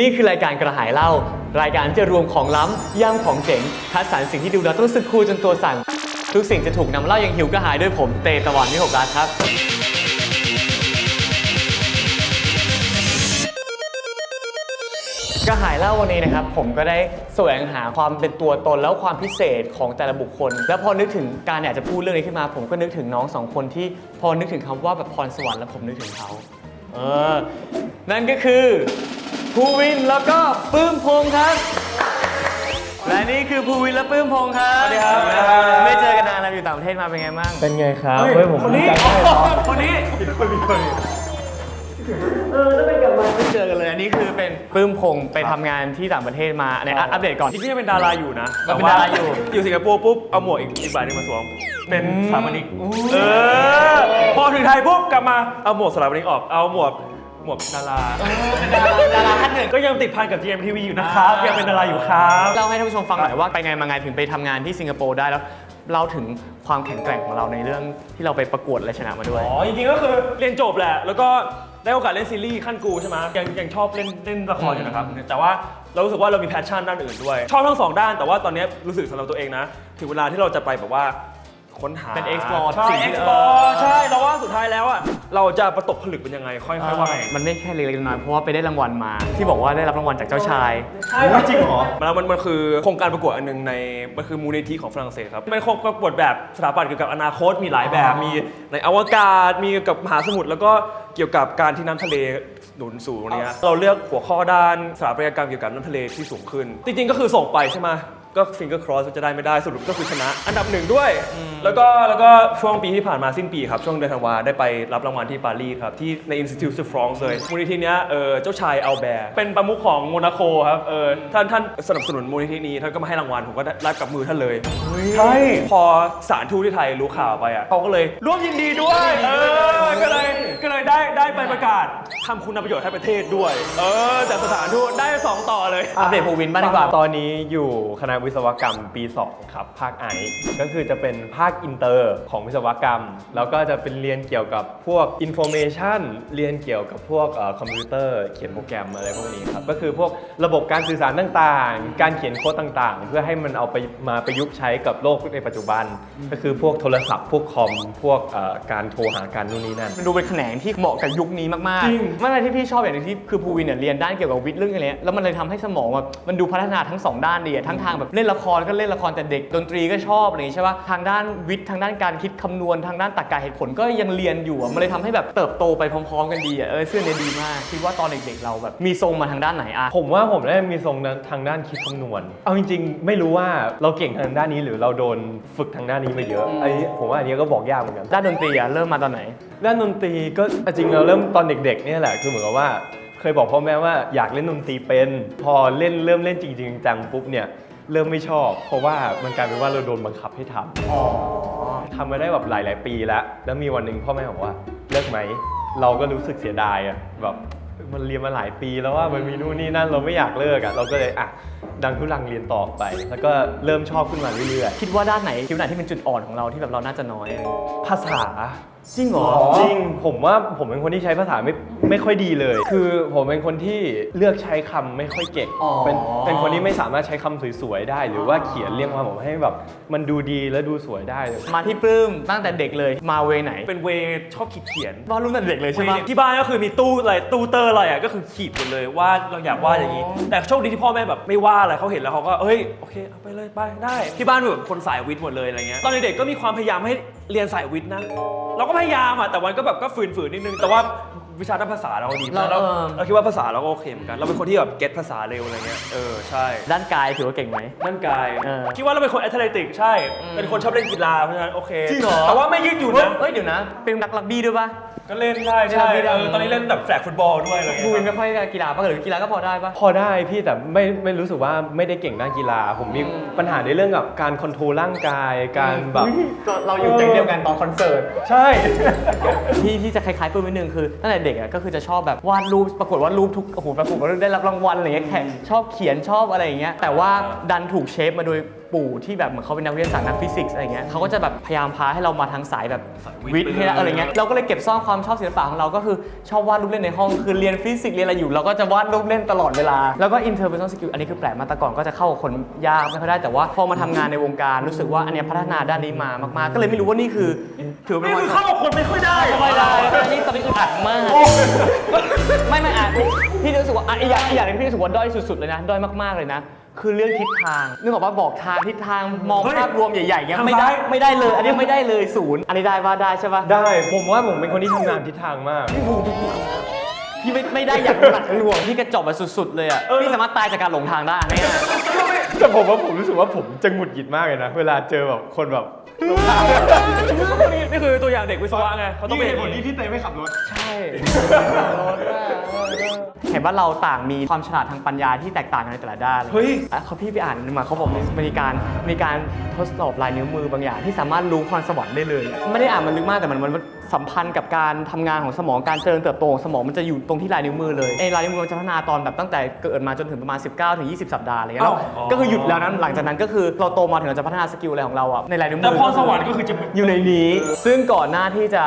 นี่คือรายการกระหายเหล้ารายการที่จะรวมของล้ำย่ำของเจ๋งคัดสรรสิ่งที่ดูแล้วต้องรู้สึกคูลจนตัวสั่นทุกสิ่งจะถูกนำเล่าอย่างหิวกระหายด้วยผมเตตะวันวิหกรัตน์ครับกระหายเหล้าวันนี้นะครับผมก็ได้แสวงหาความเป็นตัวตนแล้วความพิเศษของแต่ละบุคคลแล้วพอนึกถึงการอยากจะพูดเรื่องนี้ขึ้นมาผมก็นึกถึงน้องสองคนที่พอนึกถึงคำว่าแบบพรสวรรค์แล้วผมนึกถึงเขานั่นก็คือภูวินแล้วก็ปื้มพงษ์ครับและนี่คือภูวินและปื้มพงษ์ครับสวัสดีครับไม่เจอกันนานแล้วอยู่ต่างประเทศมาเป็นไงบ้างเป็นไงครับผมคนนี้แล้วเป็นกลับมาไม่เจอกันเลยอันนี้คือเป็นปื้มพงษ์ไปทำงานที่ต่างประเทศมาในอัปเดตก่อนจริงๆเป็นดาราอยู่นะเป็นดาราอยู่สิงคโปร์ปุ๊บเอาหมวกอีกใบนึงมาสวมเป็นสถาปนิกพอถึงไทยปุ๊บกลับมาเอาหมวกสถาปนิกออกเอาหมวกดาราท่านหนึ่งก็ยังติดพันกับ GMTV อยู่นะครับยังเป็นดาราอยู่ครับเล่าให้ท่านผู้ชมฟังหน่อยว่าไปไงมาไงถึงไปทำงานที่สิงคโปร์ได้แล้วเล่าถึงความแข็งแกร่งของเราในเรื่องที่เราไปประกวดและชนะมาด้วยจริงๆก็คือเรียนจบแหละแล้วก็ได้โอกาสเล่นซีรีส์ขั้นกูใช่ไหมยังชอบเล่นละครอยู่นะครับแต่ว่าเรารู้สึกว่าเรามีแพชชั่นด้านอื่นด้วยชอบทั้งสองด้านแต่ว่าตอนนี้รู้สึกสำหรับตัวเองนะถึงเวลาที่เราจะไปแบบว่าค้นหาเป็น explore ใช่ explore ใช่แล้วว่าสุดท้ายแล้วอ่ะเราจะประตกผลึกเป็นยังไงค่อยๆว่ามันไม่แค่เล็กๆน้อยๆเพราะว่าไปได้รางวัลมาที่บอกว่าได้รับรางวัลจากเจ้าชายใช่จริงเหรอมันคือโครงการประกวดอันนึงมันคือมูลนิธิของฝรั่งเศสครับเป็นโครงประกวดแบบสถาปัตย์เกี่ยวกับอนาคตมีหลายแบบมีในอวกาศมีเกี่ยวกับมหาสมุทรแล้วก็เกี่ยวกับการที่น้ำทะเลหนุนสูงนี้เราเลือกหัวข้อด้านสถาปัตยกรรมเกี่ยวกับน้ำทะเลที่สูงขึ้นจริงๆก็คือส่งไปใช่ไหมก็ฟิงเกอร์ครอสจะได้ไม่ได้สรุปก็คือชนะอันดับ1ด้วยแล้วก็ช่วงปีที่ผ่านมาสิ้นปีครับช่วงเดือนธันวาได้ไปรับรางวัลที่ปารีสครับที่ใน Institut de France เลยมูลนิธินี้เจ้าชายอัลแบร์เป็นประมุขของโมนาโกครับท่านสนับสนุนมูลนิธินี้ท่านก็มาให้รางวัลผมก็ได้รับกับมือท่านเลยใช่พอสารทูตที่ไทยรู้ข่าวไปอ่ะเขาก็เลยร่วมยินดีด้วยก็เลยได้ไปประกาศทำคุณประโยชน์ให้ประเทศด้วยจากสถานทูตได้2ต่อเลยอัปเดตภูวินบ้างดีกว่าตอนนี้อยู่คณะวิศวกรรมปี 2 ครับภาคไอก็คือจะเป็นภาคอินเตอร์ของวิศวกรรมแล้วก็จะเป็นเรียนเกี่ยวกับพวกอินโฟเมชันเรียนเกี่ยวกับพวกคอมพิวเตอร์เขียนโปรแกรมอะไรพวกนี้ครับก็คือพวกระบบการสื่อสารต่างๆการเขียนโค้ดต่างๆเพื่อให้มันเอาไปมาประยุกต์ใช้กับโลกในปัจจุบันก็คือพวกโทรศัพท์พวกคอมพวกการโทรหากันนู่นนี่นั่นมันดูเป็นแขนงที่เหมาะกับยุคนี้มากๆจริงไม่อะไรที่พี่ชอบอย่างนึงที่คือภูวินเนี่ยเรียนด้านเกี่ยวกับวิทย์เรื่องอะไรแล้วมันเลยทำให้สมองแบบมันดูพัฒนาทั้ง2ด้านดีทั้งทางแบบเล่นละครก็เล่นละครแต่เด็กดนตรีก็ชอบอะไรใช่ป่ะทางด้านวิทย์ทางด้านการคิดคำนวณทางด้านตรรกะเหตุผลก็ยังเรียนอยู่มันเลยทำให้แบบเติบโตไปพร้อมๆกันดีเสื้อเนี่ยดีมากคิดว่าตอนเด็กๆเราแบบมีทรงมาทางด้านไหนผมว่าผมได้มีทรงทางด้านคิดคำนวณเอาจริงๆไม่รู้ว่าเราเก่งทางด้านนี้หรือเราโดนฝึกทางด้านนี้มาเยอะผมว่าอันนี้ก็บอกยากเหมือนกันด้านดนตรีเริ่มมาตอนไหนด้านดนตรีก็จริงเราเริ่มตอนเด็กๆเนี่ยแหละคือเหมือนกับว่าเคยบอกพ่อแม่ว่าอยากเล่นดนตรีเป็นพอเริ่มเล่นจริงๆจังปุ๊บเนี่ยเริ่มไม่ชอบเพราะว่ามันกลายเป็นว่าเราโดนบังคับให้ทำทำมาได้แบบหลายปีแล้วมีวันหนึ่งพ่อแม่บอกว่าเลิกไหมเราก็รู้สึกเสียดายแบบมันเรียนมาหลายปีแล้วว่ามันมีนู่นนี่นั่นเราไม่อยากเลิกเราก็เลยดังทุลังเรียนต่อไปแล้วก็เริ่มชอบขึ้นมาเรื่อยๆคิดว่าด้านไหนที่เป็นจุดอ่อนของเราที่แบบเราน่าจะน้อยภาษาจริงเหรอจริงผมว่าผมเป็นคนที่ใช้ภาษาไม่ค่อยดีเลยคือผมเป็นคนที่เลือกใช้คำไม่ค่อยเก่งเป็นคนที่ไม่สามารถใช้คำสวยๆได้หรือว่าเขียนเรียงความให้แบบมันดูดีและดูสวยได้มาที่ปลื้มตั้งแต่เด็กเลยมาเวไหนเป็นเวชอบเขียนวาดรูปตั้งแต่เด็กเลยใช่ไหมที่บ้านก็คือมีตู้เตอร์อะไรก็คือขีดหมดเลยว่าเราอยากวาดอย่างนี้แต่โชคดีที่พ่อแม่แบบไม่ว่าอะไรเขาเห็นแล้วเขาก็โอเคเอาไปเลยไปได้ที่บ้านแบบคนสายวิทย์หมดเลยอะไรเงี้ยตอนเด็กๆก็มีความพยายามให้เรียนสายวิทย์นะเราก็พยายามแต่วันก็แบบก็ฝืนนิดนึงแต่ว่าวิชาด้านภาษาเราดีมากเราคิดว่าภาษาเราก็โอเคเหมือนกันเราเป็นคนที่แบบเก็ตภาษาเร็วอะไรเงี้ยใช่ด้านกายถือว่าเก่งไหมด้านกายคิดว่าเราเป็นคนแอตเลติกใช่เป็นคนชอบเล่นกีฬาเพราะฉะนั้นโอเคจริงเหรอแต่ว่าไม่ยืดหยุ่นนะเดี๋ยวนะเป็นนักรักบี้ด้วยปะก็เล่นได้ใช่ตอนนี้เล่นแบบแฟลกฟุตบอลด้วยอะไรเงี้ยไม่ค่อยกีฬาป่ะหรือกีฬาก็พอได้ป่ะพอได้พี่แต่ไม่รู้สึกว่าไม่ได้เก่งด้านกีฬาผมมีปัญหาในเรื่องกับการคอนโทรลร่างกายการแบบเราอยู่แก๊งเดียวกันตอนคอนเสิร์ตใช่ที่จะคล้ายๆปื้มนิดนึงคือตั้งแต่เด็กก็คือจะชอบแบบวาดรูปประกวดวาดรูปทุกประกวดได้รับรางวัลอะไรเงี้ยชอบเขียนชอบอะไรอย่างเงี้ยแต่ว่าดันถูกเชฟมาโดย ปู่ที่แบบเหมือนเขาเป็นนักวิทยาศาสตร์นักฟิสิกส์อะไรเงี้ยเขาก็จะแบบพยายามพาให้เรามาทางสายแบบวิทย์ให้อะไรเงี้ยเราก็เลยเก็บซ่อนความชอบศิลปะของเราก็คือชอบวาดรูปเล่นในห้องคือเรียนฟิสิกส์เรียนอะไรอยู่เราก็จะวาดรูปเล่นตลอดเวลาแล้วก็ interpersonal skill อันนี้คือแปลกมาแต่ก่อนก็จะเข้ากับคนยากไม่ค่อยได้แต่ว่าพอมาทำงานในวงการรู้สึกว่าอันเนี้ยพัฒนาด้านนี้มามากๆก็เลยไม่รู้ว่านี่คือถือเป็น นี่คือเข้ากับคนไม่ค่อยได้ ไม่ได้อันนี้ตอนนี้อึดอัดมากไม่อ่ะพี่รู้สึกว่าอีกอย่างนึงพี่รู้สึกว่าด้อยสุดๆเลยนะด้อยมากๆเลยนะคือเรื่องทิศทางนึกออกว่าบอกทางทิศทางมองภาพรวมใหญ่ๆเงี้ยไม่ได้เลยอันนี้ไม่ได้เลยศูนย์อันนี้ได้ว่าได้ใช่ป่ะ ได้ผมว่าผมเป็นคนที่ทำงานทิศทางมาก พี่ไม่ได้อย่างหลักหน่วงพี่กระจอกแบบสุดๆเลยอ่ะพี่สามารถตายจากการหลงทางได้ง่าย แต่ผมว่าผมรู้สึกว่าผมจะหงุดหงิดมากเลยนะเวลาเจอแบบคนแบบ นี่คือตัวอย่างเด็กวิศวะไงเขาต้องเป็น ผลที่พี่เต้ไม่ขับรถ ใช่เห็นว่าเราต่างมีความฉลาดทางปัญญาที่แตกต่างกันในแต่ละด้าน เฮ้ย เขาพี่ไปอ่านมาเขาบอกมีการทดสอบลายนิ้วมือบางอย่างที่สามารถรู้พรสวรรค์ได้เลยไม่ได้อ่านมันลึกมากแต่มันสัมพันธ์กับการทำงานของสมองการเจริญเติบโตของสมองมันจะอยู่ตรงที่ลายนิ้วมือเลยลายนิ้วมือมันจะพัฒนาตอนแบบตั้งแต่เกิดมาจนถึงประมาณ 19 ถึง 20 สัปดาห์อะไรเงี้ยก็คือหยุดแล้วนั้นหลังจากนั้นก็คือเราโตมาถึงเราจะพัฒนาสกิลอะไรของเราอะในลายนิ้วมื แต่พรสวรรค์ก็คือจะ อยู่ในนี้ซึ่งก่อนหน้าที่จะ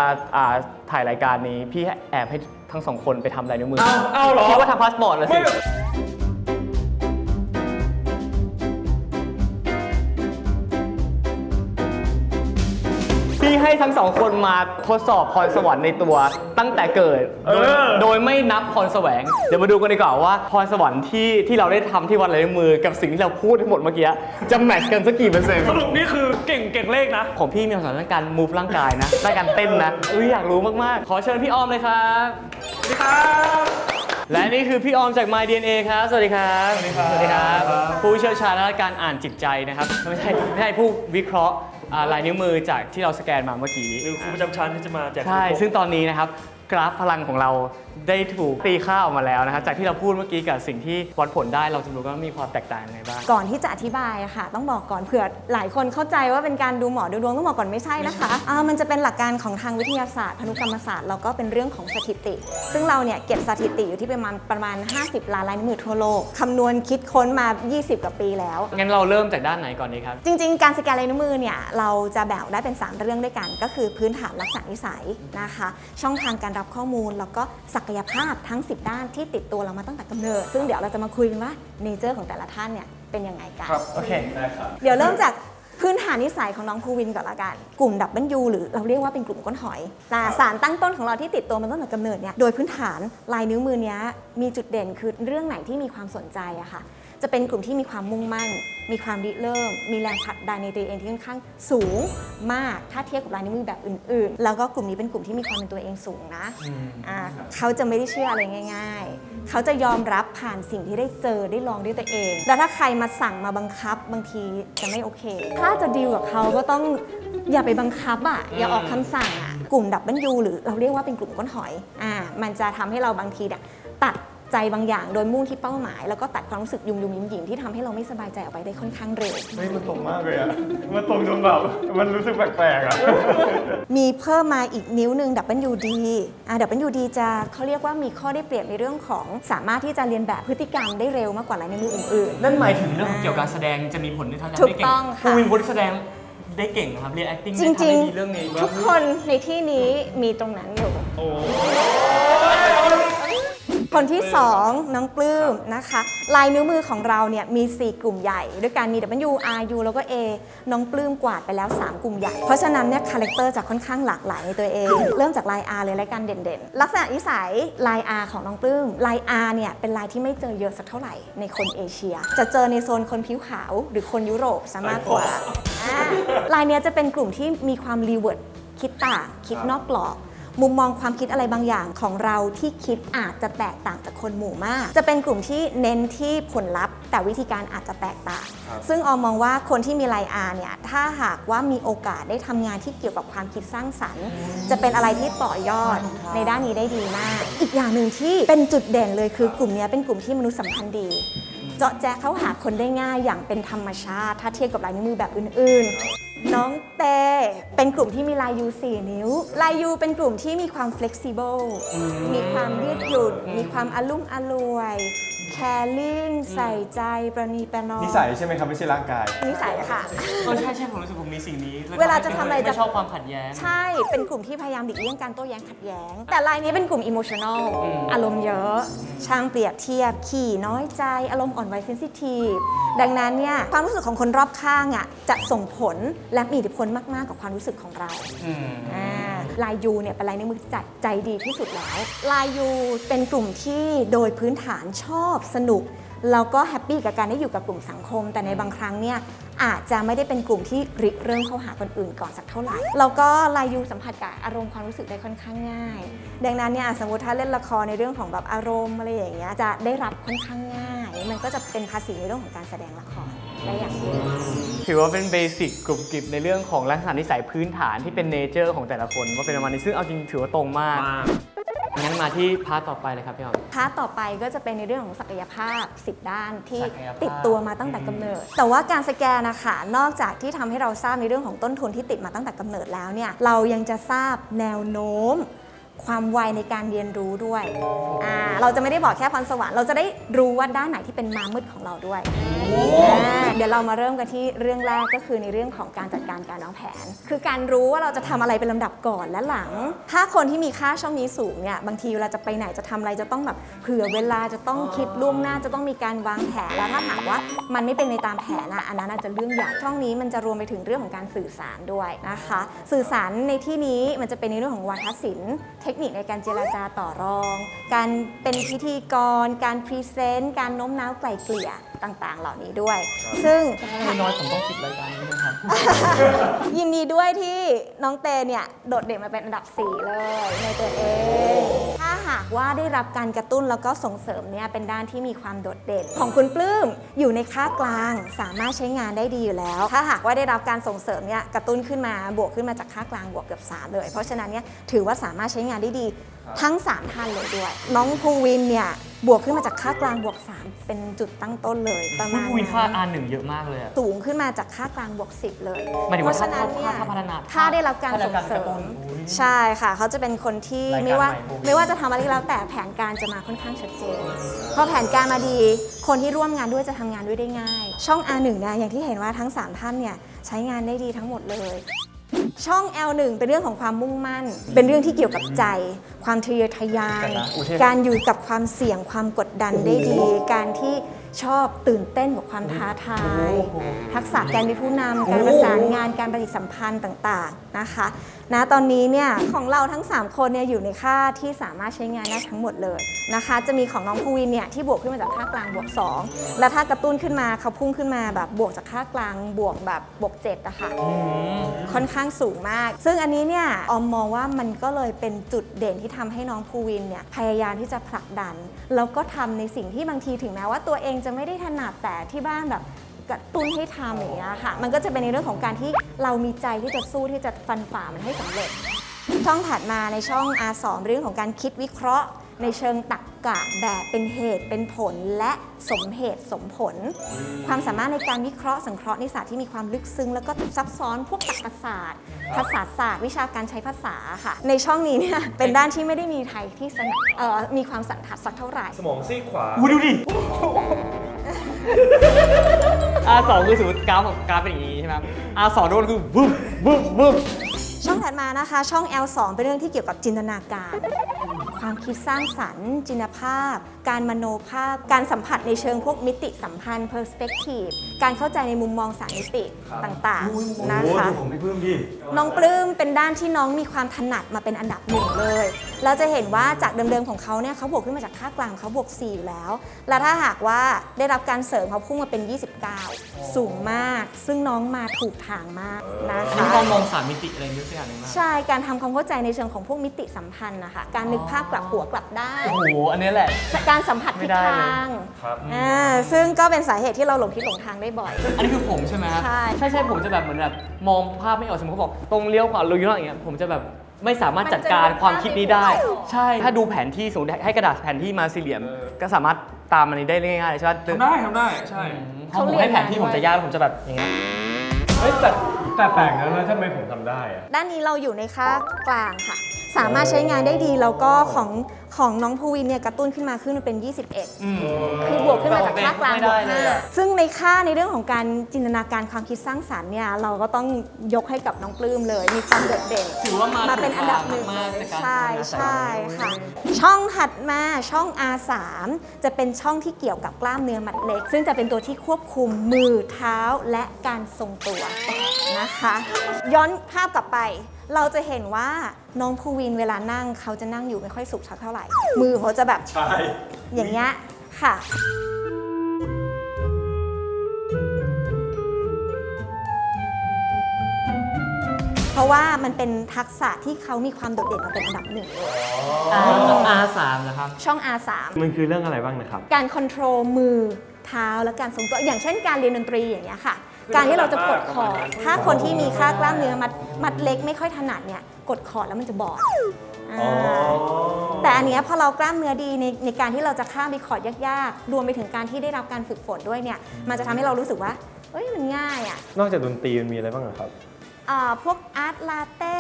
ถ่ายรายการนี้พี่แอบให้ทั้งสองคนไปทำลายนิ้วมือ เอาเหรอ คิดว่าทำพาสปอร์ตเลยสิพี่ให้ทั้งสองคนมาทดสอบพรสวรรค์ในตัวตั้งแต่เกิดโดยไม่นับพรแสวงเดี๋ยวมาดูกันดีกว่าว่าพรสวรรค์ที่เราได้ทำที่วัดลายนิ้วมือกับสิ่งที่เราพูดทั้งหมดเมื่อกี้จะแมทช์กันสักกี่เปอร์เซ็นต์ สรุปนี่คือเก่งเลขนะ ของพี่มีความสามารถด้านการ move ร่างกายนะด้านการเต้นนะอยากรู้มากๆขอเชิญพี่ออมเลยครับ สวัสดีครับ และนี่คือพี่ออมจาก My DNA ครับ สวัสดีครับ สวัสดีครับ ผู้เชี่ยวชาญด้านการอ่านจิตใจนะครับ ไม่ใช่ผู้วิเคราะห์ลายนิ้วมือจากที่เราสแกนมาเมื่อกี้ หรือครูประจำชั้นที่จะมาแจก ใช่ ซึ่งตอนนี้นะครับกราฟพลังของเราได้ถูกตีค่าออกมาแล้วนะครับ จากที่เราพูดเมื่อกี้กับสิ่งที่วัดผลได้เราจะรู้ว่ามีความแตกต่างยังไงบ้าง ก่อนที่จะอธิบายอะค่ะต้องบอกก่อนเผื่อหลายคนเข้าใจว่าเป็นการดูหมอดูดวงต้องบอกก่อนไม่ใช่นะคะมันจะเป็นหลักการของทางวิทยาศาสตร์พันธุกรรมศาสตร์แล้วก็เป็นเรื่องของสถิติ ซึ่งเราเนี่ยเก็บสถิติอยู่ที่ประมาณ50 ล้านลายนิ้วมือทั่วโลกคำนวณคิดค้นมา 20 กว่าปีแล้ว งั้นเราเริ่มจากด้านไหนก่อนดีครับ จริงๆ การสแกนลายนิ้วมือเนี่ยเราจะแบ่งได้เป็น 3 เรื่องด้วยกัน ก็คือพื้นฐานลักษณะนิสัยนะคะช่องทางการรับข้อมูลแล้วก็ศักยภาพทั้ง 10 ด้านที่ติดตัวเรามาตั้งแต่กำเนิดซึ่งเดี๋ยวเราจะมาคุยกันว่าเนเจอร์ของแต่ละท่านเนี่ยเป็นยังไงกัน โอเค เดี๋ยวเริ่มจากพื้นฐานนิสัยของน้องภูวินก่อนละกันกลุ่ม W หรือเราเรียกว่าเป็นกลุ่มก้นหอยสารตั้งต้นของเราที่ติดตัวมาตั้งแต่กำเนิดเนี่ยโดยพื้นฐานลายนิ้วมือเนี้ยมีจุดเด่นคือเรื่องไหนที่มีความสนใจอะค่ะจะเป็นกลุ่มที่มีความมุ่งมั่นมีความริเริ่มมีแรงผลักดันในตัวเองที่ค่อนข้างสูงมากถ้าเทียบกับลายนิ้วมือแบบอื่นๆแล้วก็กลุ่มนี้เป็นกลุ่มที่มีความเป็นตัวเองสูงนะเขาจะไม่ได้เชื่ออะไรง่ายๆเขาจะยอมรับผ่านสิ่งที่ได้เจอได้ลองด้วยตัวเองแล้วถ้าใครมาสั่งมาบังคับบางทีจะไม่โอเคถ้าจะดีลกับเขาก็ต้องอย่าไปบังคับอ่ะอย่าออกคำสั่งอ่ะกลุ่มWหรือเราเรียกว่าเป็นกลุ่มก้นหอยมันจะทำให้เราบางทีเนี่ยตัดใจบางอย่างโดยมุ่งที่เป้าหมายแล้วก็ตัดความรู้สึกยุ่มๆหยิ่งๆที่ทำให้เราไม่สบายใจออกไปได้ค่อนข้างเร็ว เฮ้ยมันตรงมากเลยอะมันตรงจนแบบมันรู้สึกแปลกๆอะ มีเพิ่มมาอีกนิ้วหนึ่ง WD WD จะเขาเรียกว่ามีข้อได้เปรียบในเรื่องของสามารถที่จะเรียนแบบพฤติกรรมได้เร็วมากกว่าลายนิ้วมืออื่น นั่นหมายถึงเรื่องเกี่ยวกับการแสดงจะมีผลในทางการ ถู ได้ ก เก่ ต้อง ง ค่ะ ภูวินคนที่แสดงได้เก่งนะครับเรียน acting ๆ จ ได้ทำ ริง ได้ดีเรื่องนี้ ๆ ทุกคนในที่นี้มีตรงนั้นอยู่ คนที่ 2 น้องปลื้มนะคะลายนิ้วมือของเราเนี่ยมี 4 กลุ่มใหญ่ ด้วยกันมี W R U แล้วก็ A น้องปลื้มกวาดไปแล้ว 3 กลุ่มใหญ่ เพราะฉะนั้นเนี่ยคาแรคเตอร์จะค่อนข้างหลากหลายในตัวเอง เริ่มจากลาย R เลยรายการเด่นๆ ลักษณะนิสัยลาย R ของน้องปลื้มลาย R เนี่ยเป็นลายที่ไม่เจอเยอะสักเท่าไหร่ในคนเอเชีย จะเจอในโซนคนผิวขาวหรือคนยุโรปซะมากกว่าลายเนี้ยจะเป็นกลุ่มที่มีความรีเวิร์ดคิดต่างคิดนอกกรอบมุมมองความคิดอะไรบางอย่างของเราที่คิดอาจจะแตกต่างจากคนหมู่มาก จะเป็นกลุ่มที่เน้นที่ผลลัพธ์แต่วิธีการอาจจะแตกต่าง ซึ่งออมมองว่าคนที่มีลาย R เนี่ยถ้าหากว่ามีโอกาสได้ทำงานที่เกี่ยวกับความคิดสร้างสรรค์ จะเป็นอะไรที่ต่อยอดในด้านนี้ได้ดีมาก อีกอย่างหนึ่งที่เป็นจุดเด่นเลยคือกลุ่มนี้เป็นกลุ่มที่มนุษยสัมพันธ์ดี เจาะแจ๊เข้าหาคนได้ง่ายอย่างเป็นธรรมชาติถ้าเทียบกับลายนิ้วมือแบบอื่นๆ น้องเตเป็นกลุ่มที่มีลายยู4 นิ้ว ลายยูเป็นกลุ่มที่มีความ flexible มีความยืดหยุ่นมีความอลุ่มอล่วย caring ใส่ใจประนีประนอม นิสัยใช่ไหมครับไม่ใช่ร่างกาย นิสัยค่ะ ใช่ผมรู้สึกผมมีสิ่งนี้ เวลาจะทำอะไรจะ ไม่ชอบความขัดแย้ง ใช่ เป็นกลุ่มที่พยายามหลีกเลี่ยงการโต้แย้งขัดแย้ง แต่รายนี้เป็นกลุ่ม emotional อารมณ์เยอะ ช่างเปรียบเทียบ ขี้น้อยใจ อารมณ์อ่อนไหว sensitive ดังนั้นเนี่ยความรู้สึกของคนรอบข้างอ่ะจะส่งผลและมีอิทธิพลมากๆกับความรู้สึกของเรา ลายยูเนี่ยเป็นลายนิ้วมือที่จัดใจดีที่สุดแล้ว ลายยูเป็นกลุ่มที่โดยพื้นฐานชอบสนุกแล้วก็แฮปปี้กับการได้อยู่กับกลุ่มสังคม แต่ในบางครั้งเนี่ยอาจจะไม่ได้เป็นกลุ่มที่ริเริ่มเข้าหาคนอื่นก่อนสักเท่าไหร่แล้วก็ลายยูสัมผัสกับอารมณ์ความรู้สึกได้ค่อนข้างง่าย ดังนั้นเนี่ยสมมติถ้าเล่นละครในเรื่องของแบบอารมณ์อะไรอย่างเงี้ยจะได้รับค่อนข้างง่าย มันก็จะเป็นภาษีในเรื่องของการแสดงละครได้อย่างดี ถือว่าเป็นเบสิกกรุบกริบในเรื่องของลักษณะนิสัยพื้นฐานที่เป็นเนเจอร์ของแต่ละคนว่าเป็นประมาณนี้ซึ่งเอาจริงถือว่าตรงมาก งั้นมาที่พาร์ทต่อไปเลยครับพี่ออม พาร์ทต่อไปก็จะเป็นในเรื่องของศักยภาพ 10 ด้านที่ ศักยภาพ ติดตัวมาตั้งแต่กำเนิด แต่ว่าการสแกนนะคะนอกจากที่ทำให้เราทราบในเรื่องของต้นทุนที่ติดมาตั้งแต่กำเนิดแล้วเนี่ยเรายังจะทราบแนวโน้ม ความไวในการเรียนรู้ด้วยเราจะไม่ได้บอกแค่พรสวรรค์เราจะได้รู้ว่าด้านไหนที่เป็นม้ามืดของเราด้วยเดี๋ยวเรามาเริ่มกันที่เรื่องแรกก็คือในเรื่องของการจัดการการวางแผน คือการรู้ว่าเราจะทำอะไรเป็นลำดับก่อนและหลัง ถ้าคนที่มีค่าช่องนี้สูงเนี่ยบางทีเวลาจะไปไหนจะทำอะไรจะต้องแบบเผื่อเวลาจะต้องคิดล่วงหน้าจะต้องมีการวางแผนแล้วถ้าถามว่ามันไม่เป็นไปตามแผนอันนั้นอาจจะเรื่องใหญ่ช่องนี้มันจะรวมไปถึงเรื่องของการสื่อสารด้วยนะคะสื่อสารในที่นี้มันจะเป็นในเรื่องของวาทศิลป์เทคนิคในการเจรจาต่อรอง การเป็นพิธีกร การพรีเซนต์ การโน้มน้าวไกล่เกลี่ยต่างๆ เหล่านี้ด้วย ซึ่ง น้อยผมต้องปิดรายการนี้นะครับ ยินดีด้วยที่น้องเตเนี่ยโดดเด่นมาเป็นอันดับ 4 เลยในตัวเอง ถ้าหากว่าได้รับการกระตุ้นแล้วก็ส่งเสริมเนี่ยเป็นด้านที่มีความโดดเด่น ของคุณปลื้มอยู่ในค่ากลางสามารถใช้งานได้ดีอยู่แล้ว ถ้าหากว่าได้รับการส่งเสริมเนี่ยกระตุ้นขึ้นมาบวกขึ้นมาจากค่ากลางบวกเกือบ3เลย เพราะฉะนั้นเนี่ยถือว่าสามารถใช้งานได้ดีทั้ง 3 ท่านเลยด้วย น้องภูวินเนี่ยบวกขึ้นมาจากค่ากลางบวก 3 เป็นจุดตั้งต้นเลยประมาณ ผู้วินค่า R1 เยอะมากเลยอะ สูงขึ้นมาจากค่ากลางบวก 10 เลย หมายถึง เพ ว่า ราะฉะนั้นเนี่ย ถ้าพัฒนา ถ้าได้รับการส่งเสริม ใช่ค่ะ เขาจะเป็นคนที่ รายการ ไม่ว่า ใหม่พวกนี้ ไม่ว่าจะทำอะไรก็แล้วแต่แผนการจะมาค่อนข้างชัดเจนพอแผนการมาดี คนที่ร่วมงานด้วยจะทำงานด้วยได้ง่าย ช่อง R1 เนี่ยอย่างที่เห็นว่าทั้ง 3 ท่านเนี่ยใช้งานได้ดีทั้งหมดเลย ช่อง L1 เป็นเรื่องของความมุ่งมั่น เป็นเรื่องที่เกี่ยวกับใจ ความทะเยอทะยาน การอยู่กับความเสี่ยงความกดดันได้ดี การที่ชอบตื่นเต้นกับความท้าทาย ทักษะการเป็นผู้นำการประสานงานการปฏิสัมพันธ์ต่างๆนะคะนะตอนนี้เนี่ยของเราทั้ง 3 คนเนี่ยอยู่ในค่าที่สามารถใช้งานได้ทั้งหมดเลยนะคะจะมีของน้องภูวินเนี่ยที่บวกขึ้นมาจากค่ากลางบวก 2 แล้วถ้ากระตุ้นขึ้นมาเขาพุ่งขึ้นมาแบบบวกจากค่ากลางบวกแบบบวก7อะค่ะค่อนข้างสูงมาก ซึ่งอันนี้เนี่ยออมมองว่ามันก็เลยเป็นจุดเด่นที่ทำให้น้องภูวินเนี่ยพยายามที่จะผลักดันแล้วก็ทำในสิ่งที่บางทีถึงแม้ว่าตัวเองจะไม่ได้ถนัดแต่ที่บ้านแบบกระตุ้นให้ทำอย่างเงี้ยค่ะมันก็จะเป็นในเรื่องของการที่เรามีใจที่จะสู้ที่จะฟันฝ่ามันให้สำเร็จ ช่องถัดมาในช่อง R2 เรื่องของการคิดวิเคราะห์ ในเชิงตรรกะแบบเป็นเหตุเป็นผลและสมเหตุสมผล ความสามารถในการวิเคราะห์สังเคราะห์นิสัยที่มีความลึกซึ้งแล้วก็ซับซ้อนพวกตรรกศาสตร์ภาษาศาสตร์วิชาการใช้ภาษาค่ะในช่องนี้เนี่ยเป็นด้านที่ไม่ได้มีใครที่มีความสันทัดสักเท่าไหร่ สมองซีกขวา ดูดิ R2 คือสมมติกราฟของกราฟเป็นอย่างนี้ใช่ไหมครับ R2 โดนคือวึบวึบวึบ ช่องถัดมานะคะช่อง L2 เป็นเรื่องที่เกี่ยวกับจินตนาการ ความคิดสร้างสรรค์ จินตภาพ การมโนภาพ การสัมผัสในเชิงพวกมิติสัมพันธ์ perspective การเข้าใจในมุมมองสามมิติต่างๆนะคะ ผมไม่เพิ่มดิ น้องปลื้มเป็นด้านที่น้องมีความถนัดมาเป็นอันดับหนึ่งเลยเราจะเห็นว่าจากเดิมๆของเขาเนี่ยเขาบวกขึ้นมาจากค่ากลางเขาบวก 4 อยู่แล้ว แล้วถ้าหากว่าได้รับการเสริมเขาพุ่งมาเป็น 29 สูงมาก ซึ่งน้องมาถูกทางมากนะ อันนี้ คะ การมอง3มิติอะไรนี้สักอย่างหนึงมาก ใช่ การทำความเข้าใจในเชิงของพวกมิติสัมพันธ์นะคะ การนึกภาพกลับหัวกลับด้าน โอ้โห อันนี้แหละ การสัมผัสทิศทาง ครับ ซึ่งก็เป็นสาเหตุที่เราหลงทิศหลงทางได้บ่อย อันนี้คือผมใช่ไหมครับ ใช่ ใช่ผมจะแบบเหมือนแบบมองภาพไม่ออกสมมติเขาบอกตรงเลี้ยวขวาลงย้อนอย่างเงี้ยผมจะแบบไม่สามารถจัดการความคิดนี้ได้ ใช่ ถ้าดูแผนที่สมมติให้กระดาษแผนที่มาสี่เหลี่ยม ก็สามารถตามมันนี้ได้ง่ายๆเลยใช่ไหม ทำได้ใช่ พอผมให้แผนที่ผมจะยากผมจะแบบอย่างเงี้ย เฮ้ยแต่แปลกนะแล้วทำไมผมทำได้อะ ด้านนี้เราอยู่ในค่ากลางค่ะ สามารถใช้งานได้ดีแล้วก็ของ ของน้องภูวินเนี่ยกระตุ้นขึ้นมาขึ้นมาเป็น 21 คือบวกขึ้นมาจากค่ากลางบวก5ซึ่งในค่าในเรื่องของการจินตนาการความคิดสร้างสรรค์เนี่ยเราก็ต้องยกให้กับน้องปลื้มเลย มีความโดดเด่น ถือว่ามา เป็นอันดับหนึ่ง มาก เล ใน ย การ ใช่ ทำงาน ใช่ค่ะ ช่องถัดมาช่อง R3 จะเป็นช่องที่เกี่ยวกับกล้ามเนื้อมัดเล็ก ซึ่งจะเป็นตัวที่ควบคุมมือเท้าและการทรงตัวนะคะ ย้อนภาพกลับไป เราจะเห็นว่าน้องภูวินเวลานั่งเขาจะนั่งอยู่ไม่ค่อยสุขสักเท่าไหร่ มือเขาจะแบบ ใช่ อย่างเงี้ยค่ะ เพราะว่ามันเป็นทักษะที่เขามีความโดดเด่นมาเป็นอันดับหนึ่งเลย R3 นะครับ ช่อง R3 มันคือเรื่องอะไรบ้างนะครับ การคอนโทรลมือเท้าและการทรงตัว อย่างเช่นการเรียนดนตรีอย่างเงี้ยค่ะ การที่เราจะกดคอร์ดถ้าคนที่มีค่ากล้ามเนื้อมัดเล็กไม่ค่อยถนัดเนี่ยกดคอร์ดแล้วมันจะบอดแต่อันเนี้ยพอเรากล้ามเนื้อดีในการที่เราจะข้ามไปคอร์ดยากๆรวมไปถึงการที่ได้รับการฝึกฝนด้วยเนี่ยมันจะทำให้เรารู้สึกว่าเอ้ยมันง่ายอ่ะ นอกจากดนตรีมันมีอะไรบ้างอะครับ พวกอาร์ตลาเต้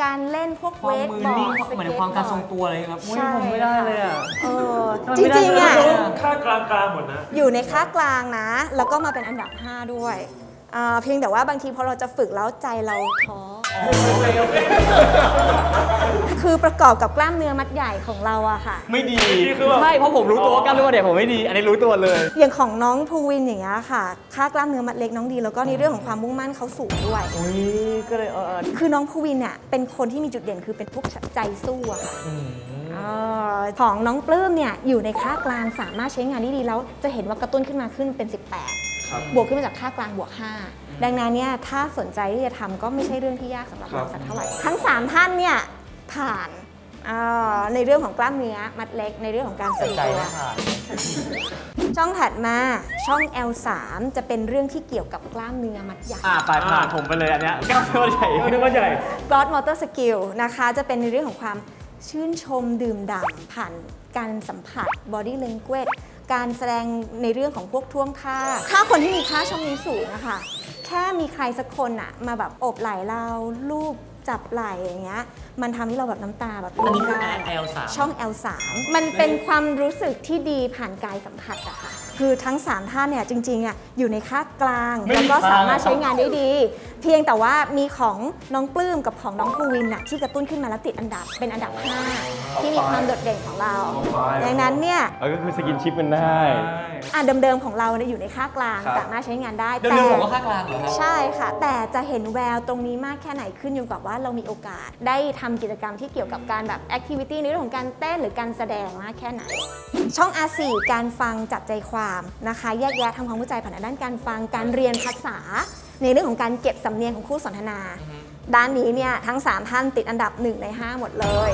การเล่นพวก ค เว วาม ท มือบ อ นิ่ง ร์ด เหมือนความการทรงตัวอะไรครับ ใช่ ผมไม่ได้เลยอ่ะ เออ ทำไม จ ไม่ได้ ริงๆอ่ะ ค่ากลางหมดนะ อยู่ในค่ากลางนะ แล้วก็มาเป็นอันดับ 5 ด้วยเพียงแต่ว่าบางทีพอเราจะฝึกแล้วใจเราท้อคือประกอบกับกล้ามเนื้อมัดใหญ่ของเราอะค่ะ ไม่ดี คือแบบ ใช่เพราะผมรู้ตัวว่ากล้ามเนื้อมัดใหญ่ผมไม่ดี อันนี้รู้ตัวเลย อย่างของน้องภูวินอย่างเงี้ยค่ะ ค่ากล้ามเนื้อมัดเล็กน้องดี แล้วก็ในเรื่องของความมุ่งมั่นเขาสูงด้วย อุ้ยก็เลยคือน้องภูวินเนี่ยเป็นคนที่มีจุดเด่นคือเป็นพวกใจสู้อะค่ะของน้องปลื้มเนี่ยอยู่ในค่ากลางสามารถใช้งานได้ดีแล้วจะเห็นว่ากระตุ้นขึ้นมาขึ้นเป็น 18 บวกขึ้นมาจากค่ากลางบวก 5 ดังนั้นเนี่ยถ้าสนใจที่จะทำก็ไม่ใช่เรื่องที่ยากสำหรับเราสักเท่าไหร่ ทั้ง 3 ท่านเนี่ยผ่านในเรื่องของกล้ามเนื้อมัดเล็กในเรื่องของการทรงตัว ช่องถัดมาช่อง L3 จะเป็นเรื่องที่เกี่ยวกับกล้ามเนื้อมัดใหญ่ ไปผ่านผมไปเลยอันเนี้ยกล้ามเนื้อมัดใหญ่ นึกว่าใหญ่ Broad Motor Skill นะคะจะเป็นในเรื่องของความชื่นชมดื่มด่ำผ่านการสัมผัส Body Language การแสดงในเรื่องของพวกท่วงท่าถ้าคนที่มีค่าช่องนี้สูงนะคะแค่มีใครสักคนอะมาแบบโอบไหล่เราลูบจับไหล่อย่างเงี้ยมันทำให้เราแบบน้ำตาแบบ อันนี้คือ ได้ L3 ช่อง L3 มันเป็นความรู้สึกที่ดีผ่านกายสัมผัสอะค่ะคือทั้ง 3 ท่านเนี่ยจริงๆอะอยู่ในค่ากลางแล้วก็สามารถใช้งานได้ดี เพียงแต่ว่ามีของน้องปลื้มกับของน้องภูวินน่ะที่กระตุ้นขึ้นมาแล้วติดอันดับเป็นอันดับ 5 ที่มีความโดดเด่นของเรา ดังนั้นเนี่ย ก็คือสกินชิปมันได้ เดิมๆของเราเนี่ยอยู่ในค่ากลางสามารถใช้งานได้ เดิมๆผมก็ค่ากลางเหรอครับ ใช่ค่ะ แต่จะเห็นแววตรงนี้มากแค่ไหนขึ้นอยู่กับว่าเรามีโอกาสได้ทำกิจกรรมที่เกี่ยวกับการแบบแอคทิวิตี้ในเรื่องของการเต้นหรือการแสดงมากแค่ไหน ช่อง R4 การฟังจับใจความนะคะแยกแยะทำความเข้าใจผ่านด้านการฟังการเรียนภาษา ในเรื่องของการเก็บสำเนียงของคู่สนทนา ด้านนี้เนี่ยทั้ง 3 ท่านติดอันดับ 1 ใน 5 หมดเลย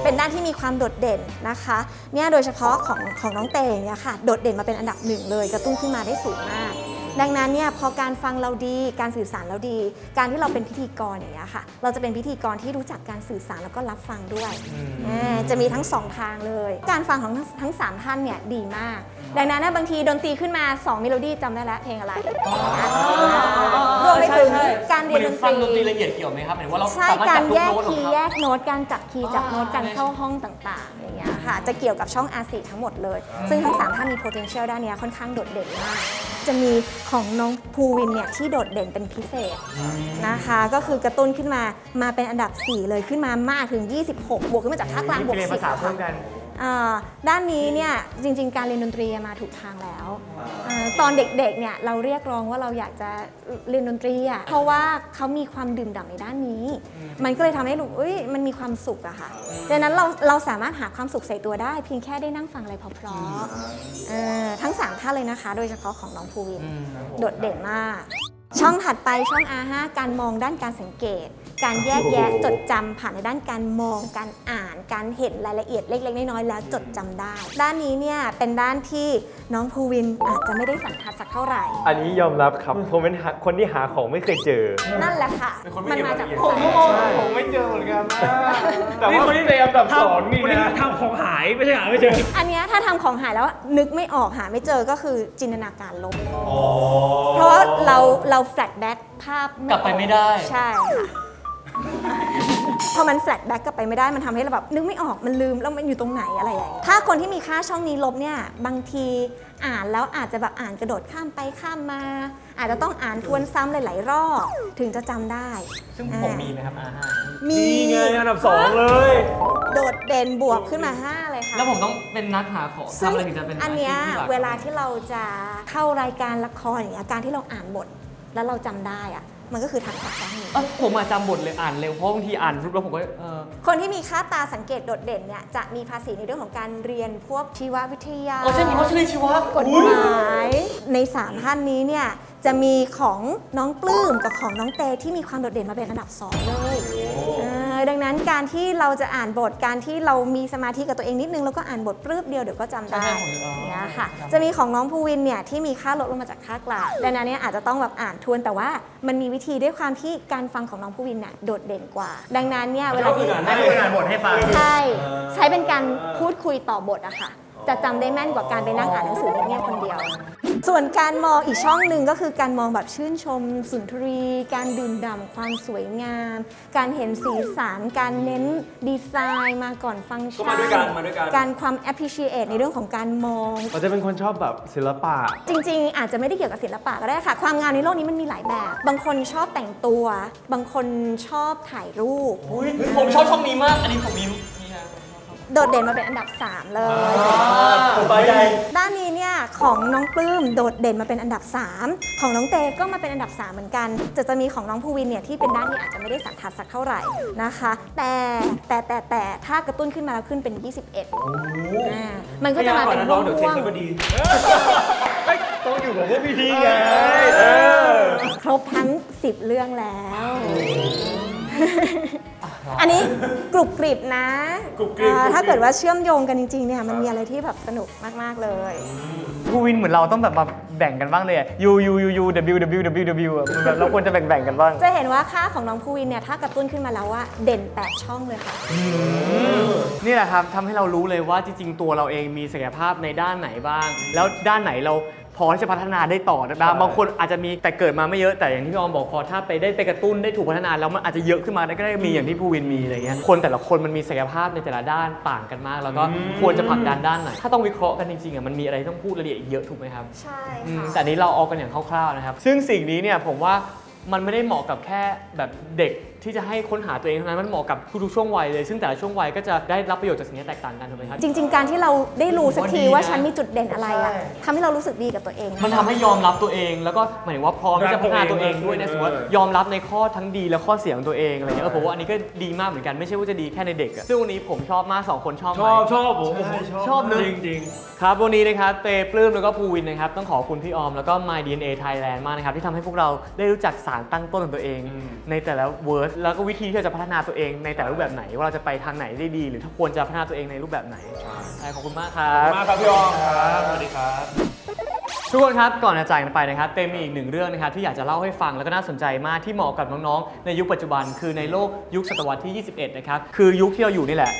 เป็นด้านที่มีความโดดเด่นนะคะเนี่ยโดยเฉพาะของน้องเตงเนี่ยค่ะโดดเด่นมาเป็นอันดับ 1 เลย กระตุ้นขึ้นมาได้สูงมาก ดังนั้นเนี่ยพอการฟังเราดีการสื่อสารเราดี การที่เราเป็นพิธีกรอย่างเงี้ยค่ะเราจะเป็นพิธีกรที่รู้จักการสื่อสารแล้วก็รับฟังด้วยจะมีทั้ง 2 ทางเลย การฟังของทั้ง 3 ท่านเนี่ยดีมาก ดังนั้นนะบางทีดนตรีขึ้นมา2เมโลดี้จำได้แล้วเพลงอะไรรวมไปถึงการเรียนดนต ฟัง รี ดนตรีละเอียดเกี่ยวไหมครับหมายถึงว่าเรา ใช่ สามารถ กา จั ร บทุ แย ก ก โน้ตของ คีย์ เขา แยกโน้ตการจับคีย์จับโน้ตการ ใช่ เข้าห้องต่างๆอย่างเงี้ยค่ะจะเกี่ยวกับช่อง R4 ทั้งหมดเลย ซึ่งทั้ง 3 ท่านมี potential ด้านเนี้ยค่อนข้างโดดเด่นมาก จะมีของน้องภูวินเนี่ยที่โดดเด่นเป็นพิเศษนะคะก็คือกระตุ้นขึ้นมาเป็นอันดับ 4 เลยขึ้นมามากถึง 26 บวกขึ้นมาจากค่ากลางบวก เรียน 10 ภาษาเพิ่มกัน ด้านนี้เนี่ยจริงๆ การเรียนดนตรีมาถูกทางแล้วตอนเด็กๆเนี่ยเราเรียกร้องว่าเราอยากจะเรียนดนตรีอ่ะเพราะว่าเขามีความดื่มด่ำในด้านนี้ มันก็เลยทำให้รู้มันมีความสุขอะค่ะดังนั้นเราสามารถหาความสุขใส่ตัวได้เพียงแค่ได้นั่งฟังอะไรเพราะๆทั้ง 3 ท่านเลยนะคะ โดยเฉพาะของน้องภูวินโดดเด่นมาก ช่องถัดไปช่อง R5 การมองด้านการสังเกต การแยกแยะจดจำผ่านในด้านการมองการอ่านการเห็นรายละเอียดเล็กๆน้อยๆแล้วจดจำได้ ด้านนี้เนี่ยเป็นด้านที่น้องภูวินอาจจะไม่ได้สันทัดสักเท่าไหร่ อันนี้ยอมรับครับผมเป็นคนที่หาของไม่เคยเจอ นั่นแหละค่ะ มันมาจาก ผมก็มองผมไม่เจอเหมือนกันแต่ว่าคนที่ในอันดับ2นี่นะทำของหายไม่ใช่หาไม่เจอ อันเนี้ยถ้าทำของหายแล้วนึกไม่ออกหาไม่เจอก็คือจินตนาการลบเพราะเราแฟลชแบ็กภาพ กลับไปไม่ได้ ใช่ค่ะ พอมันแฟลชแบ็กกลับไปไม่ได้มันทำให้เราแบบนึกไม่ออกมันลืมแล้วมันอยู่ตรงไหนอะไรอย่างเงี้ยถ้าคนที่มีค่าช่องนี้ลบเนี่ยบางทีอ่านแล้วอาจจะแบบอ่านกระโดดข้ามไปข้ามมา อาจจะต้องอ่านทวนซ้ำหลายๆรอบถึงจะจำได้ ซึ่งผมมีนะครับ R5 มี นี่ไงอันดับ 2 เลย โดดเด่นบวกขึ้นมา 5 เลยค่ะ แล้วผมต้องเป็นนักหาของ ซึ่ง ทำอะไรถึงจะเป็น อันเนี้ย าชีพที่หก เวลาที่เราจะเข้ารายการละครอย่างเงี้ยการที่เราอ่านบทแล้วเราจำได้อะมันก็คือทักษะด้านนี้ ผมจำบทเลยอ่านเร็วเพราะบางทีอ่านปุ๊บแล้วผมก็คนที่มีค่าตาสังเกตโดดเด่นเนี่ยจะมีภาษีในเรื่องของการเรียนพวกชีววิทยา ใช่ผมก็เรียนชีวะ กฎหมายใน3ท่านนี้เนี่ยจะมีของน้องปลื้มกับของน้องเตที่มีความโดดเด่นมาเป็นอันดับ 2 เลยดังนั้นการที่เราจะอ่านบทการที่เรามีสมาธิกับตัวเองนิดนึงแล้วก็อ่านบทปลื้มเดียวเดี๋ยวก็จำได้อย่างเงี้ยค่ะจะมีของน้องภูวินเนี่ยที่มีค่าลดลงมาจากค่ากลางดังนั้นเนี่ยอาจจะต้องแบบอ่านทวนแต่ว่ามันมีวิธีด้วยความที่การฟังของน้องภูวินเนี่ยโดดเด่นกว่า ดังนั้นเนี่ยเวลาที่ ให้ผู้อ่านบทให้ฟัง ใช้เป็นการพูดคุยต่อบทอะค่ะจะจำได้แม่นกว่าการไปนั่งอ่านหนังสือเงียบๆคนเดียว ส่วนการมองอีกช่องหนึ่งก็คือการมองแบบชื่นชมสุนทรีการดื่มด่ำความสวยงาม การเห็นสีสันการเน้นดีไซน์มาก่อนฟังก์ชั ก็มาด้วยกันมาด้วยกัน การความ appreciate ในเรื่องของการมอง เราจะเป็นคนชอบแบบศิลปะ จริงๆ อาจจะไม่ได้เกี่ยวกับศิลปะก็ได้ค่ะ ความงามในโลกนี้มันมีหลายแบบ บางคนชอบแต่งตัว บางคนชอบถ่ายรูป ผมชอบช่องนี้มาก อันนี้ผมมีนี่นะ โดดเด่นมาเป็นอันดับ 3 เลย ผมไปใจ ด้านนี้เนี่ยของน้องปลื้มโดดเด่นมาเป็นอันดับ 3 ของน้องเตก็มาเป็นอันดับ 3 เหมือนกันจะมีของน้องภูวินเนี่ยที่เป็นด้านที่อาจจะไม่ได้สันทัดสักเท่าไหร่นะคะ แต่ถ้ากระตุ้นขึ้นมาแล้วขึ้นเป็น 21มันก็จะมาเป็น น้องเดี๋ยวเท ห่ คว ง ขึ้นมาดี ต้องอยู่กับพวกพี่ๆไง ๆครบทั้ง 10 เรื่องแล้ว อันนี้กรุบกริบนะ กรุบกริบ ถ้าเกิดว่าเชื่อมโยงกันจริงๆเนี่ยมันมีอะไรที่แบบสนุกมากๆเลย ภูวินเหมือนเราต้องแบบมาแบ่งกันบ้างเลยอะ U U U U W W W W อะมันแบบเราควรจะแบ่งกันบ้าง จะเห็นว่าค่าของน้องภูวินเนี่ยถ้ากระตุ้นขึ้นมาแล้วว่าเด่น8ช่องเลยค่ะ นี่แหละครับทำให้เรารู้เลยว่าจริงๆตัวเราเองมีศักยภาพในด้านไหนบ้าง แล้วด้านไหนเราพอที่จะพัฒนาได้ต่อนะบางคนอาจจะมีแต่เกิดมาไม่เยอะแต่อย่างที่พี่ออมบอกพอถ้าได้ไปกระตุ้นได้ถูกพัฒนาแล้วมันอาจจะเยอะขึ้นมาได้ก็ได้มีอย่างที่ภูวินมีอะไรเงี้ยคนแต่ละคนมันมีศักยภาพในแต่ละด้านต่างกันมาก แล้วก็ควรจะผลักดันด้านไหนถ้าต้องวิเคราะห์กันจริงๆอ่ะมันมีอะไรต้องพูดรายละเอียดอีกเยอะถูกไหมครับ ใช่ แต่นี้เราเอากันอย่างคร่าวๆนะครับ ซึ่งสิ่งนี้เนี่ยผมว่ามันไม่ได้เหมาะกับแค่แบบเด็กที่จะให้ค้นหาตัวเองเท่านั้นมันเหมาะกับทุกๆช่วงวัยเลย ซึ่งแต่ละช่วงวัยก็จะได้รับประโยชน์จากสิ่งนี้แตกต่างกันถูกไหมครับ จริง ๆ การที่เราได้รู้สักที ผมว่าดีนะ ว่าฉันมีจุดเด่นอะไรอะทำให้เรารู้สึกดีกับตัวเอง มันทำให้ยอมรับตัวเอง แล้วก็หมายถึงว่าพร้อมที่จะพัฒนาตัวเองด้วยนะสมมติว่ายอมรับในข้อทั้งดีและข้อเสียของตัวเองอะไรเงี้ยผมว่าอันนี้ก็ดีมากเหมือนกันไม่ใช่ว่าจะดีแค่ในเด็กอะซึ่งวันนี้ผมชอบมาก2คนชอบไหม ชอบผม ชอบเนอะ จริง ครับวันนี้นะครับเตปลื้มแล้วก็ภูวินนะครับต้องขอบคุณพี่ออมแล้วก็ My DNA Thailand มากนะครับที่ทำให้พวกเราได้รู้จักสารตั้งต้นของตัวเอง ในแต่ละเวิร์ดแล้วก็วิธีที่เราจะพัฒนาตัวเองในแต่ละรูปแบบไหนว่าเราจะไปทางไหนได้ดี หรือถ้าควรจะพัฒนาตัวเองในรูปแบบไหนใช่ขอบคุณมากครับ ๆ มาครับพี่ออมครับสวัสดีครับ ทุกคนครับก่อนจะจากกันไปนะครับเตมีอีกหนึ่งเรื่องนะครับที่อยากจะเล่าให้ฟังแล้วก็น่าสนใจมากที่เหมาะกับน้องๆในยุคปัจจุบันคือในโลกยุคศตวรรษที่ 21 นะครับคือยุคที่เราอยู่นี่แหละ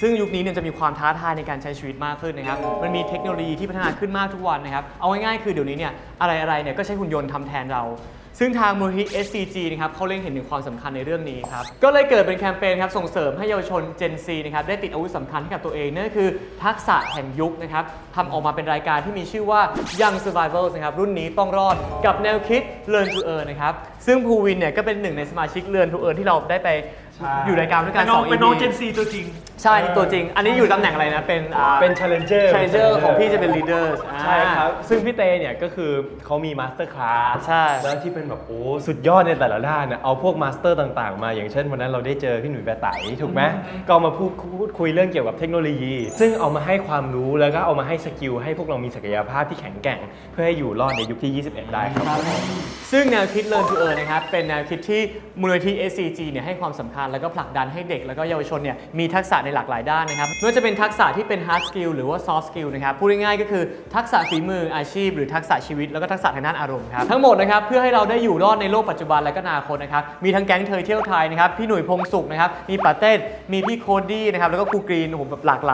ซึ่งยุคนี้เนี่ยจะมีความท้าทายในการใช้ชีวิตมากขึ้นนะครับมันมีเทคโนโลยีที่พัฒนาขึ้นมากทุกวันนะครับเอาง่ายๆคือเดี๋ยวนี้เนี่ยอะไรๆเนี่ยก็ใช้หุ่นยนต์ทำแทนเรา ซึ่งทางมูลนิธิ SCG นะครับเขาเล็งเห็นถึงความสำคัญในเรื่องนี้ครับก็เลยเกิดเป็นแคมเปญครับส่งเสริมให้เยาวชน Gen Z นะครับได้ติดอาวุธสำคัญให้กับตัวเองนั่นก็คือทักษะแห่งยุคนะครับทำออกมาเป็นรายการที่มีชื่อว่า Young Survivors นะครับรุ่นนี้ต้องรอดกับแนวคิด Learn to Earn นะครับซึ่งภูวินเนี่ยก็เป็นหนึ่งในสมาชิก Learn to Earn ที่เราได้ไปอยู่รายการด้วยกัน2 EP เป็นน้องเจนซีตัวจริง ใช่นี่ตัวจริง อันนี้อยู่ตำแหน่งอะไรนะเป็น เป็น challenger Challenger ของพี่จะเป็น leader ใช่ครับ ซึ่งพี่เตเนี่ยก็คือเขามีมาสเตอร์คลาส ใช่ แล้วที่เป็นแบบโอ้สุดยอดในแต่ละด้านเนี่ยเอาพวกมาสเตอร์ต่างๆ มาอย่างเช่นวันนั้นเราได้เจอพี่หนุ่ยแปะไตถูกไหมก็เอามาพูดคุยเรื่องเกี่ยวกับเทคโนโลยี ซึ่งเอามาให้ความรู้แล้วก็เอามาให้สกิลให้พวกเรามีศักยภาพที่แข็งแกร่ง เพื่อให้อยู่รอดในยุคที่ 21 ได้ครับ ซึ่งแนวคิด Learn to Earn นะครับเป็นแนวคิดที่มูลนิธิ SCG เนี่ยให้ความสำคัญแล้วก็ผลักดันให้เด็กแล้วก็เยาวชนเนี่ยมีทักษะในหลากหลายด้านนะครับไม่ว่าจะเป็นทักษะที่เป็น hard skill หรือว่า soft skill นะครับพูดง่ายๆก็คือทักษะฝีมืออาชีพหรือทักษะชีวิตแล้วก็ทักษะทางด้านอารมณ์ครับทั้งหมดนะครับเพื่อให้เราได้อยู่รอดในโลกปัจจุบันและก็อนาคตนะครับมีทั้งแก๊งเทยเที่ยวไทยนะครับพี่หนุ่ยพงศุขนะครับมีปาเต้มีพี่โคดี้นะครับแล้วก็ครูกรีนโอ้โหแบบหลาก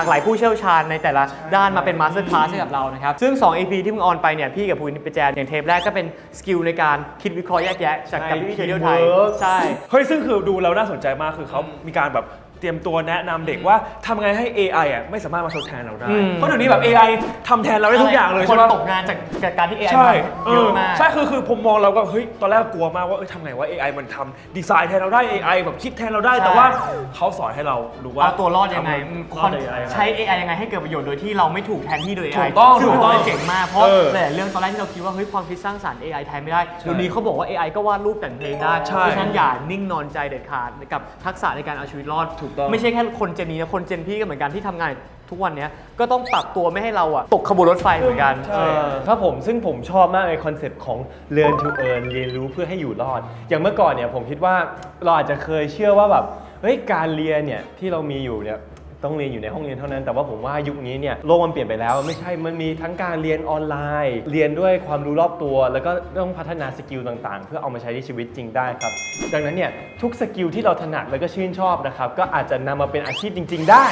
หลายผู้เชี่ยวชาญในแต่ละด้านมาเป็น master class ให้กับเรานะครับซึ่ง2 EP ที่มึงออนไปเนี่ยพี่กับภูวินไปแจมอย่างเทปแรกก็เป็นสกิลในการคิดวิเคราะห์แยกแยะจากกับพี่เทยเที่ยวไทยใช่ เฮ้ยซึ่งคือดู แล้วน่าสนใจมากคือเขามีการแบบเตรียมตัวแนะนำเด็กว่าทำไงให้ AI อ่ะไม่สามารถมาทดแทนเราได้ เพราะเดี๋ยวนี้แบบ AI ทำแทนเราได้ทุกอย่างเลย ค ใช่ น ปะ ตกงานจากการที่ AI ใช่ มาเยอะมาก ใช่คือผมมองเราก็เฮ้ยตอนแรกกลัวมากว่าทำไงว่า AI มันทำดีไซน์แทนเราได้ AI แบบคิดแทนเราได้ ใช่ แต่ว่าเขาสอนให้เรารู้ว่า เอาตัวรอดยังไง รอดจาก AI ใช้ AI ยังไงให้เกิดประโยชน์โดยที่เราไม่ถูกแทนที่โดย AI ถูกต้อง ซึ่ง ถู ผม กต้อง ว่าเจ๋งมาก เพราะ เออ หลายๆเรื่องตอนแรกที่เราคิดว่าเฮ้ยความคิดสร้างสรรค์ AI แทนไม่ได้เดี๋ยวนี้เขาบอกว่า AI ก็วาดรูปแต่งเพลงได้ ใช่ เพราะฉะนั้นอย่านิ่งนอนใจเด็ดขาดกับทักษะในการเอาชีวิตรอด ถูกต้อง ไม่ใช่แค่คนเจนนี้นะคนเจนพี่ก็เหมือนกันที่ทำงานทุกวันเนี้ยก็ต้องปรับตัวไม่ให้เราอะตกขบวนรถไฟเหมือนกัน ใช่ ครับผมซึ่งผมชอบมากในคอนเซ็ปต์ของ learn to earn เรียนรู้เพื่อให้อยู่รอด อย่างเมื่อก่อนเนี่ยผมคิดว่าเราอาจจะเคยเชื่อว่าแบบเฮ้ยการเรียนเนี่ยที่เรามีอยู่เนี่ยต้องเรียนอยู่ในห้องเรียนเท่านั้นแต่ว่าผมว่ายุคนี้เนี่ยโลกมันเปลี่ยนไปแล้วไม่ใช่มันมีทั้งการเรียนออนไลน์ เรียนด้วยความรู้รอบตัว แล้วก็ต้องพัฒนาสกิลต่างๆ เพื่อเอามาใช้ในชีวิตจริงได้ครับดังนั้นเนี่ยทุกสกิลที่เราถนัดแล้วก็ชื่นชอบนะครับก็อาจจะนำมาเป็นอาชีพจริง ๆ ได้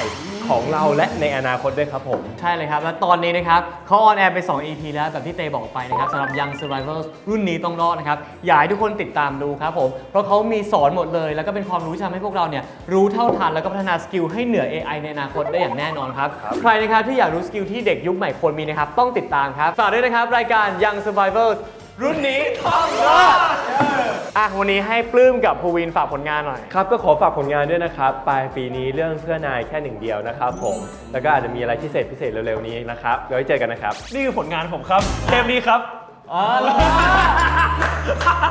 ของเราและในอนาคตด้วยครับผม ใช่เลยครับ และตอนนี้นะครับเขาออนแอร์ไป 2 EP แล้วแบบที่เตบอกไปนะครับสำหรับ Young Survivors รุ่นนี้ต้องรอดนะครับ อยากให้ทุกคนติดตามดูครับผม เพราะเขามีสอนหมดเลย แล้วก็เป็นความรู้ที่ทำให้พวกเราเนี่ยรู้เท่าทันแล้วก็พัฒนาสกิลให้เหนือ AI ในอนาคตได้อย่างแน่นอนครับ ใครนะครับที่อยากรู้สกิลที่เด็กยุคใหม่ควรมีนะครับต้องติดตามครับฝากด้วยนะครับรายการ Young Survivors รุ่นนี้ต้องรอดวันนี้ให้ปลื้มกับภูวินฝากผลงานหน่อย ครับก็ขอฝากผลงานด้วยนะครับปลายปีนี้เรื่องเพื่อนายแค่หนึ่งเดียวนะครับผมแล้วก็อาจจะมีอะไรพิเศษเร็วๆนี้นะครับเดี๋ยวไว้เจอกันนะครับ นี่คือผลงานผมครับเทปนี้ครับ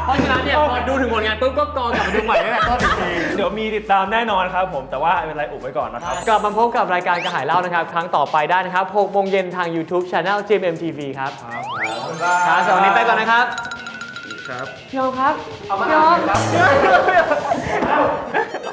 เพราะฉะนั้นเนี่ยพอดูถึงผลงานปุ๊บก็กอกลับมาดูใหม่ได้แบบต้นอีกที เดี๋ยวมีติดตามแน่นอนครับผมแต่ว่าเป็นไรอุบไว้ก่อนนะครับ กลับมาพบกับรายการกระหายเล่านะครับ ครั้งต่อไปได้นะครับ6 โมงเย็นทาง YouTube Channel GMMTV ครับครับสำหรับวันนี้ไปก่อนนะครับ ครับ พี่ยอมครับ เอามา พี่ยอม ครับ